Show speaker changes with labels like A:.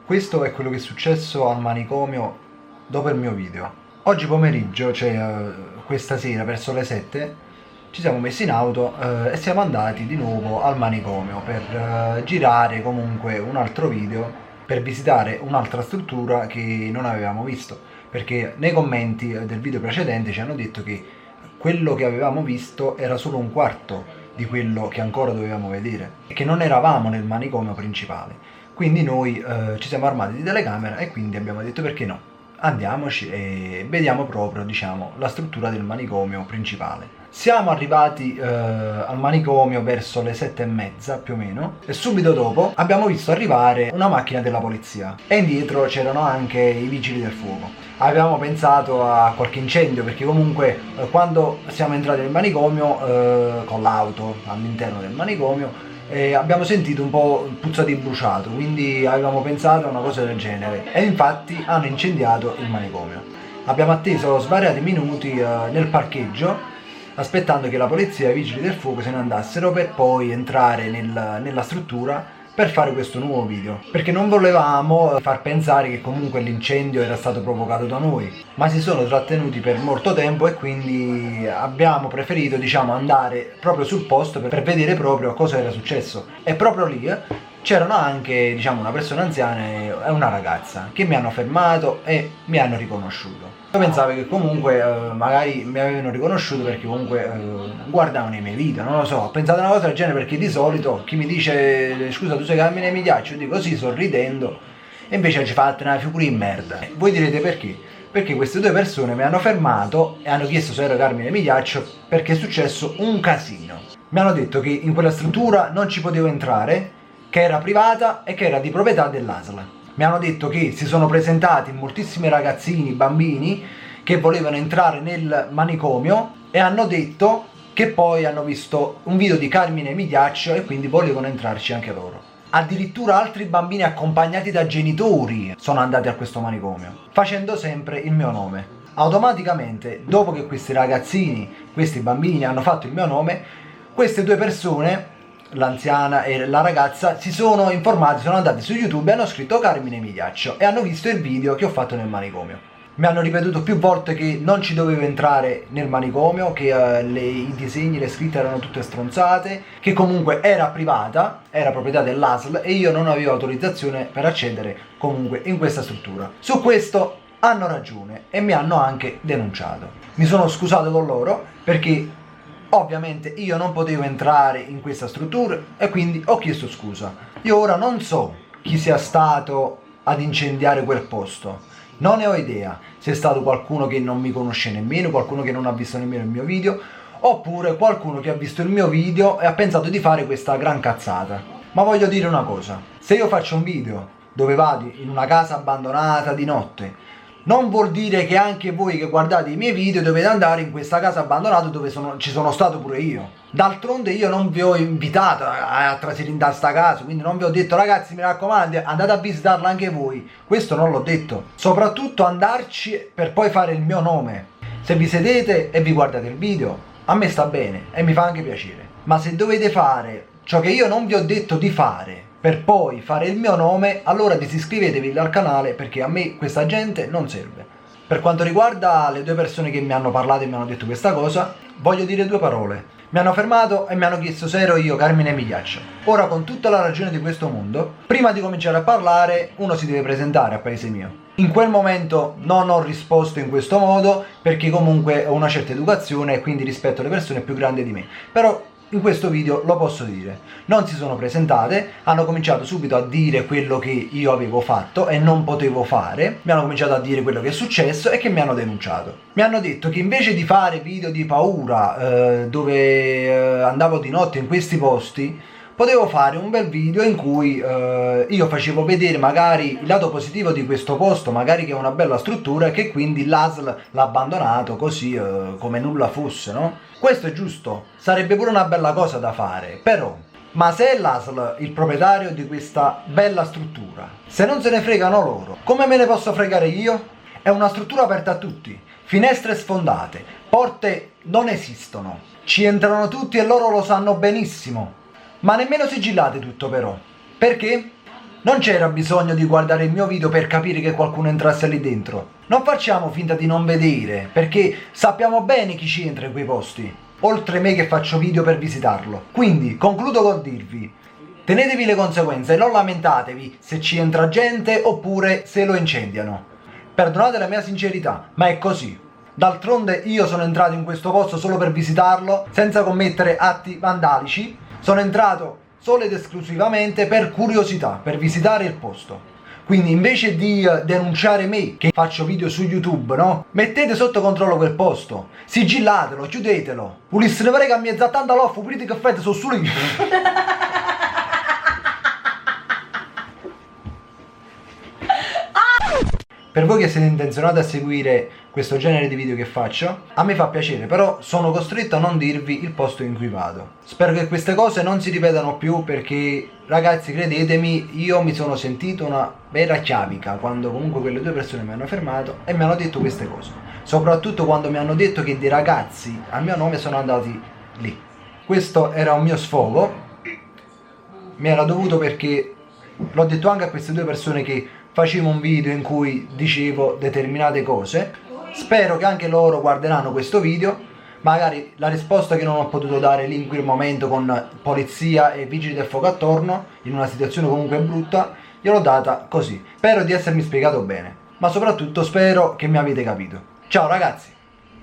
A: Questo è quello che è successo al manicomio dopo il mio video. Oggi pomeriggio, cioè questa sera verso le 7, ci siamo messi in auto e siamo andati di nuovo al manicomio per girare comunque un altro video, per visitare un'altra struttura che non avevamo visto, perché nei commenti del video precedente ci hanno detto che quello che avevamo visto era solo un quarto di quello che ancora dovevamo vedere e che non eravamo nel manicomio principale. Quindi noi ci siamo armati di telecamera e quindi abbiamo detto perché no, andiamoci e vediamo proprio, diciamo, la struttura del manicomio principale. Siamo arrivati al manicomio verso le 7:30 più o meno e subito dopo abbiamo visto arrivare una macchina della polizia e indietro c'erano anche i vigili del fuoco. Avevamo pensato a qualche incendio perché comunque quando siamo entrati nel manicomio con l'auto all'interno del manicomio abbiamo sentito un po' puzza di bruciato, quindi avevamo pensato a una cosa del genere e infatti hanno incendiato il manicomio. Abbiamo atteso svariati minuti nel parcheggio aspettando che la polizia e i vigili del fuoco se ne andassero per poi entrare nella struttura per fare questo nuovo video, perché non volevamo far pensare che comunque l'incendio era stato provocato da noi, ma si sono trattenuti per molto tempo e quindi abbiamo preferito, diciamo, andare proprio sul posto per vedere proprio cosa era successo. E proprio lì c'erano anche, diciamo, una persona anziana e una ragazza che mi hanno fermato e mi hanno riconosciuto. Io pensavo che comunque magari mi avevano riconosciuto perché comunque guardavano i miei video, non lo so, ho pensato a una cosa del genere perché di solito chi mi dice scusa tu sei Carmine Migliaccio, io dico sì sorridendo e invece ci fate una figura in merda. Voi direte perché? Perché queste due persone mi hanno fermato e hanno chiesto se ero Carmine Migliaccio perché è successo un casino. Mi hanno detto che in quella struttura non ci potevo entrare, che era privata e che era di proprietà dell'ASL. Mi hanno detto che si sono presentati moltissimi ragazzini, bambini che volevano entrare nel manicomio e hanno detto che poi hanno visto un video di Carmine Migliaccio e quindi volevano entrarci anche loro. Addirittura altri bambini accompagnati da genitori sono andati a questo manicomio, facendo sempre il mio nome. Automaticamente, dopo che questi ragazzini, questi bambini hanno fatto il mio nome, queste due persone, l'anziana e la ragazza, si sono informati, sono andati su YouTube e hanno scritto Carmine Migliaccio e hanno visto il video che ho fatto nel manicomio. Mi hanno ripetuto più volte che non ci dovevo entrare nel manicomio, che i disegni, le scritte erano tutte stronzate, che comunque era privata, era proprietà dell'ASL e io non avevo autorizzazione per accedere comunque in questa struttura. Su questo hanno ragione e mi hanno anche denunciato. Mi sono scusato con loro perché ovviamente io non potevo entrare in questa struttura e quindi ho chiesto scusa. Io ora non so chi sia stato ad incendiare quel posto, non ne ho idea se è stato qualcuno che non mi conosce nemmeno, qualcuno che non ha visto nemmeno il mio video, oppure qualcuno che ha visto il mio video e ha pensato di fare questa gran cazzata. Ma voglio dire una cosa, se io faccio un video dove vado in una casa abbandonata di notte, non vuol dire che anche voi che guardate i miei video dovete andare in questa casa abbandonata dove ci sono stato pure io. D'altronde io non vi ho invitato a trasferire in sta casa, quindi non vi ho detto ragazzi mi raccomando andate a visitarla anche voi. Questo non l'ho detto. Soprattutto andarci per poi fare il mio nome. Se vi sedete e vi guardate il video, a me sta bene e mi fa anche piacere. Ma se dovete fare ciò che io non vi ho detto di fare per poi fare il mio nome, allora disiscrivetevi al canale perché a me questa gente non serve. Per quanto riguarda le due persone che mi hanno parlato e mi hanno detto questa cosa, voglio dire due parole. Mi hanno fermato e mi hanno chiesto se ero io Carmine Migliaccio. Ora, con tutta la ragione di questo mondo, prima di cominciare a parlare uno si deve presentare a paese mio. In quel momento non ho risposto in questo modo perché comunque ho una certa educazione e quindi rispetto le persone più grandi di me. Però in questo video lo posso dire, non si sono presentate, hanno cominciato subito a dire quello che io avevo fatto e non potevo fare, mi hanno cominciato a dire quello che è successo e che mi hanno denunciato. Mi hanno detto che invece di fare video di paura dove andavo di notte in questi posti, potevo fare un bel video in cui io facevo vedere magari il lato positivo di questo posto, magari che è una bella struttura e che quindi l'ASL l'ha abbandonato così come nulla fosse, no? Questo è giusto, sarebbe pure una bella cosa da fare, però, ma se è l'ASL il proprietario di questa bella struttura, se non se ne fregano loro, come me ne posso fregare io? È una struttura aperta a tutti, finestre sfondate, porte non esistono, ci entrano tutti e loro lo sanno benissimo. Ma nemmeno sigillate tutto però. Perché? Non c'era bisogno di guardare il mio video per capire che qualcuno entrasse lì dentro. Non facciamo finta di non vedere, perché sappiamo bene chi ci entra in quei posti, oltre me che faccio video per visitarlo. Quindi, concludo con dirvi, tenetevi le conseguenze e non lamentatevi se ci entra gente oppure se lo incendiano. Perdonate la mia sincerità, ma è così. D'altronde io sono entrato in questo posto solo per visitarlo, senza commettere atti vandalici. Sono entrato solo ed esclusivamente per curiosità, per visitare il posto. Quindi invece di denunciare me che faccio video su YouTube, no? Mettete sotto controllo quel posto, sigillatelo, chiudetelo. Pulissene pare che a mia zattanta l'offo, pulite che fate, sono solo io. Per voi che siete intenzionati a seguire questo genere di video che faccio, a me fa piacere, però sono costretto a non dirvi il posto in cui vado. Spero che queste cose non si ripetano più perché, ragazzi, credetemi, io mi sono sentito una vera chiavica quando comunque quelle due persone mi hanno fermato e mi hanno detto queste cose. Soprattutto quando mi hanno detto che dei ragazzi a mio nome sono andati lì. Questo era un mio sfogo, mi era dovuto perché l'ho detto anche a queste due persone che facevo un video in cui dicevo determinate cose. Spero che anche loro guarderanno questo video. Magari la risposta che non ho potuto dare lì in quel momento con polizia e vigili del fuoco attorno, in una situazione comunque brutta, gliel'ho data così. Spero di essermi spiegato bene, ma soprattutto spero che mi avete capito. Ciao ragazzi!